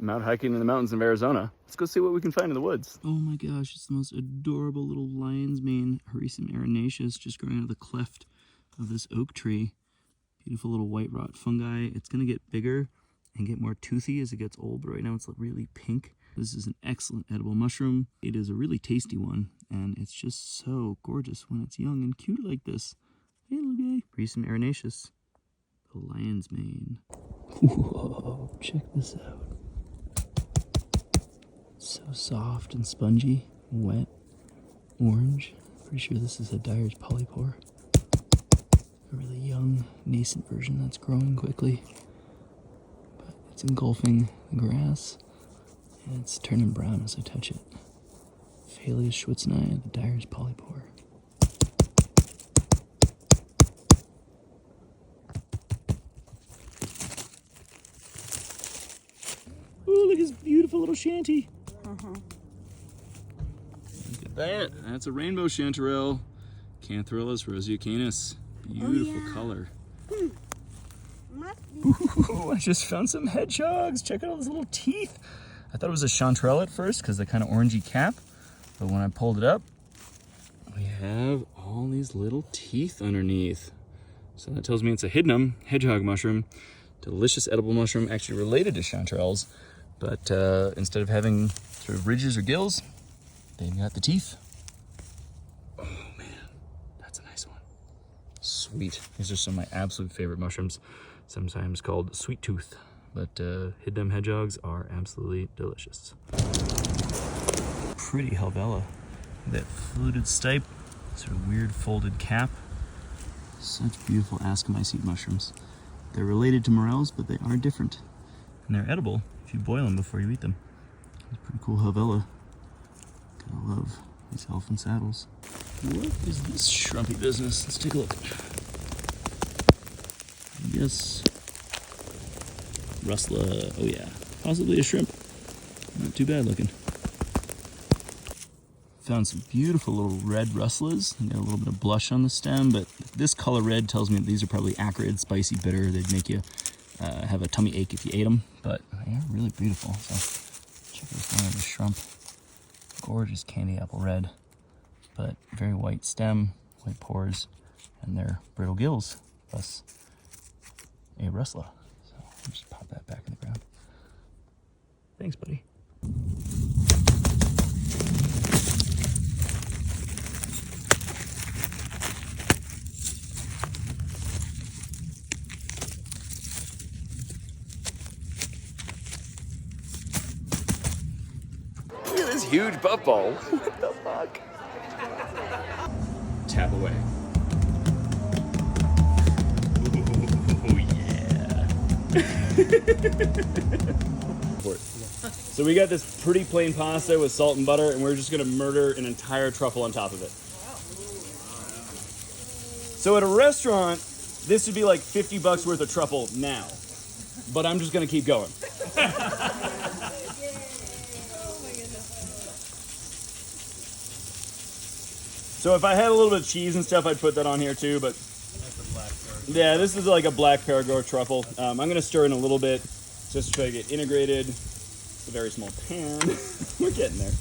I'm out hiking in the mountains of Arizona. Let's go see what we can find in the woods. Oh my gosh, it's the most adorable little lion's mane, Hericium arenaceus, just growing out of the cleft of this oak tree. Beautiful little white rot fungi. It's gonna get bigger and get more toothy as it gets old, but right now it's really pink. This is an excellent edible mushroom. It is a really tasty one, and it's just so gorgeous when it's young and cute like this. Hey, little guy. Hericium arenaceus, the lion's mane. Whoa, check this out. So soft and spongy, wet, orange. Pretty sure this is a Dyer's polypore. A really young, nascent version that's growing quickly. But it's engulfing the grass, and it's turning brown as I touch it. Phalia schwitznii, the Dyer's polypore. Ooh, look at this beautiful little shanty. Look at that. That's a rainbow chanterelle. Cantharellus roseacanus. Beautiful color. Ooh, I just found some hedgehogs. Check out all those little teeth. I thought it was a chanterelle at first because the kind of orangey cap. But when I pulled it up, we have all these little teeth underneath. So that tells me it's a hiddenum hedgehog mushroom. Delicious edible mushroom, actually related to chanterelles. But instead of having sort of ridges or gills, they've got the teeth. Oh man, that's a nice one. Sweet. These are some of my absolute favorite mushrooms, sometimes called sweet tooth. But hiddenum hedgehogs are absolutely delicious. Pretty Helvella. That fluted stipe, sort of weird folded cap. Such beautiful ascomycete mushrooms. They're related to morels, but they are different. And they're edible if you boil them before you eat them. It's pretty cool Helvella. Gotta love these elephant saddles. What is this shrumpy business? Let's take a look. Yes. Rustla, oh yeah. Possibly a shrimp. Not too bad looking. Found some beautiful little red rustlas. They got a little bit of blush on the stem, but this color red tells me that these are probably acrid, spicy, bitter. They'd make you have a tummy ache if you ate them, but they are really beautiful. So check this one out, the shrimp. Gorgeous candy apple red, but very white stem, white pores, and their brittle gills, plus a rustla. So I'll just pop that back in the ground. Thanks, buddy. Look at this huge puffball. What the fuck? Tap away. Oh yeah. So we got this pretty plain pasta with salt and butter, and we're just gonna murder an entire truffle on top of it. So at a restaurant, this would be like $50 worth of truffle now, but I'm just gonna keep going. So if I had a little bit of cheese and stuff, I'd put that on here too, but yeah, this is like a black Perigord truffle. I'm gonna stir in a little bit just to try to get integrated. It's a very small pan. We're getting there.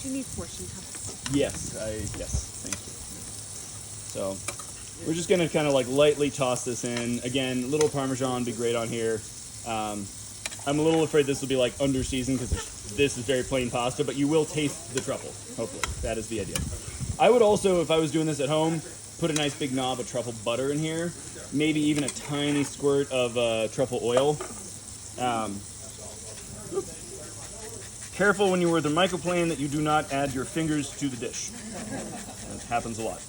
Do you need portion cups? Yes, thank you. So we're just gonna kind of like lightly toss this in. Again, a little Parmesan would be great on here. I'm a little afraid this will be like under seasoned because this is very plain pasta, but you will taste the truffle, hopefully. That is the idea. I would also, if I was doing this at home, put a nice big knob of truffle butter in here, maybe even a tiny squirt of truffle oil. Careful when you are at the microplane that you do not add your fingers to the dish. It happens a lot.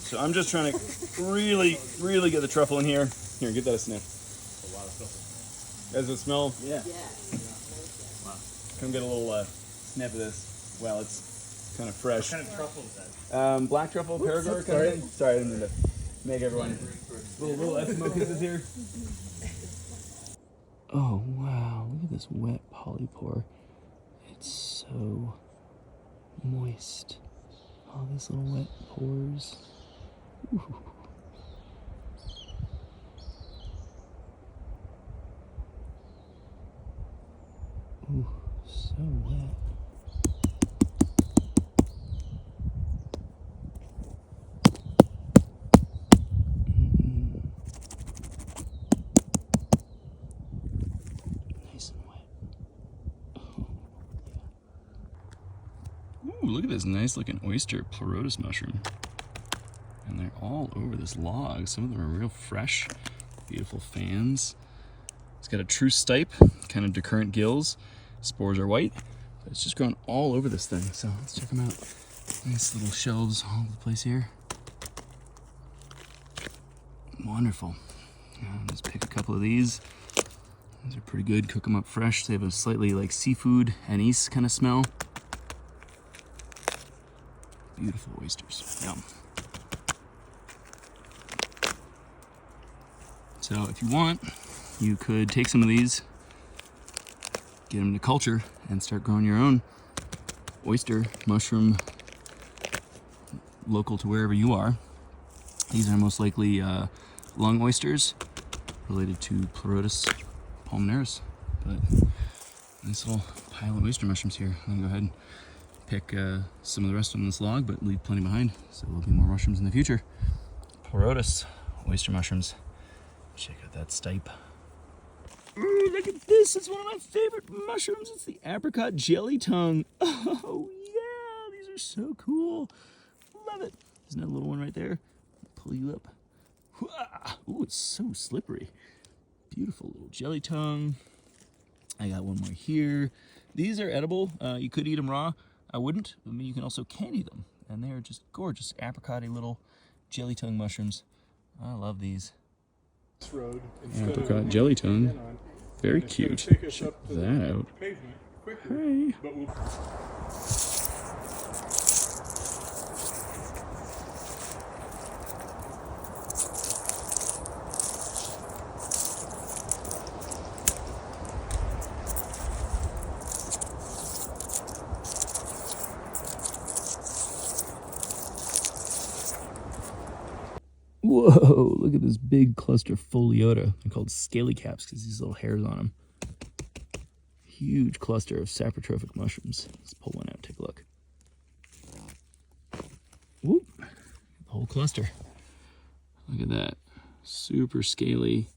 So I'm just trying to really, really get the truffle in here. Here, give that a sniff. A lot of truffle. Does it smell? Yeah. Come get a little sniff of this. Well, it's kind of fresh. What kind of truffle is that? Black truffle, Perigord kind of thing. Sorry, I didn't mean to make everyone little Eskimo kisses here. Oh wow, look at this wet polypore. It's so moist. All these little wet pores. Ooh. so wet. Nice and wet. Oh, yeah. Ooh, look at this nice looking oyster pleurotus mushroom. And they're all over this log. Some of them are real fresh, beautiful fans. It's got a true stipe, kind of decurrent gills. Spores are white, but it's just growing all over this thing. So let's check them out. Nice little shelves all over the place here. Wonderful. Just pick a couple of these. These are pretty good. Cook them up fresh. They have a slightly like seafood anise kind of smell. Beautiful oysters. Yum. So if you want, you could take some of these, get them to culture, and start growing your own oyster mushroom local to wherever you are. These are most likely lung oysters related to Pleurotus pulmonaris. But nice little pile of oyster mushrooms here. I'm gonna go ahead and pick some of the rest on this log, but leave plenty behind, so there'll be more mushrooms in the future. Pleurotus oyster mushrooms. Check out that stipe. Ooh, look at this. It's one of my favorite mushrooms. It's the apricot jelly tongue. Oh, yeah. These are so cool. Love it. There's another little one right there. Pull you up. Ooh, it's so slippery. Beautiful little jelly tongue. I got one more here. These are edible. You could eat them raw. I wouldn't. I mean, you can also candy them. And they're just gorgeous apricot-y little jelly tongue mushrooms. I love these. Road Apricot jelly tongue. Very cute. Check that out. Hey. Whoa, look at this big cluster of foliota. They're called scaly caps because these little hairs on them. Huge cluster of saprotrophic mushrooms. Let's pull one out, take a look. Whoop, the whole cluster. Look at that, super scaly.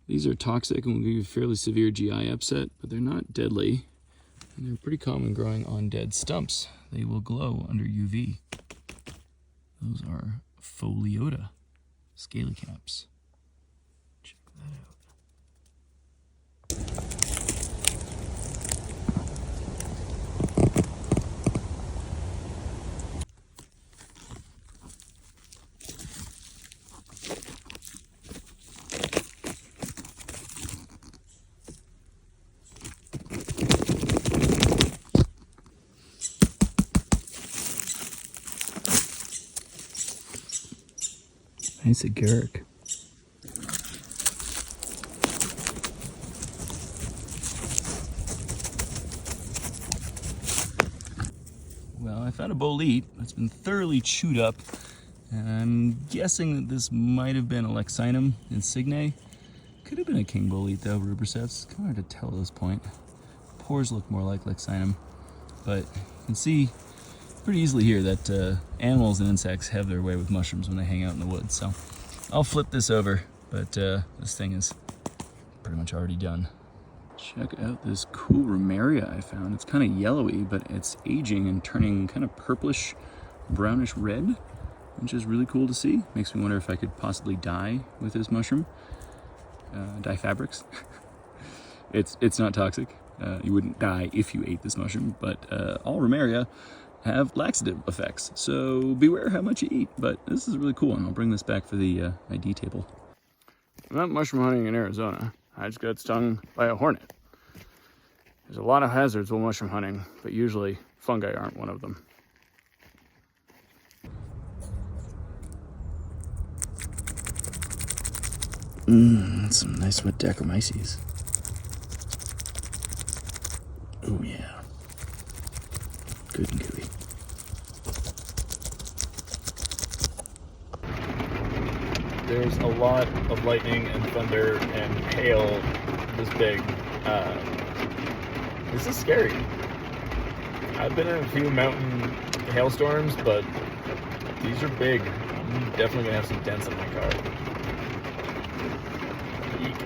These are toxic and will give you fairly severe GI upset, but they're not deadly. And they're pretty common growing on dead stumps. They will glow under UV. Those are foliota. Scaly caps. Check that out. Nice agaric. Well, I found a bolete that's been thoroughly chewed up, and I'm guessing that this might have been a Lexinum insigne. Could have been a king bolete though, rubricets. Kind of hard to tell at this point. Pores look more like Lexinum, but you can see pretty easily here that animals and insects have their way with mushrooms when they hang out in the woods. So I'll flip this over, but this thing is pretty much already done. Check out this cool Rumeria I found. It's kind of yellowy, but it's aging and turning kind of purplish, brownish red, which is really cool to see. Makes me wonder if I could possibly dye with this mushroom. Dye fabrics. It's not toxic. You wouldn't die if you ate this mushroom, but all Rumeria have laxative effects, so beware how much you eat. But this is really cool, and I'll bring this back for the ID table. I'm not mushroom hunting in Arizona. I just got stung by a hornet. There's a lot of hazards while mushroom hunting, but usually fungi aren't one of them. That's some nice wet Dacromyces. Oh yeah. Good and gooey. There's a lot of lightning and thunder and hail this big. This is scary. I've been in a few mountain hailstorms, but these are big. I'm definitely gonna have some dents in my car. Eek.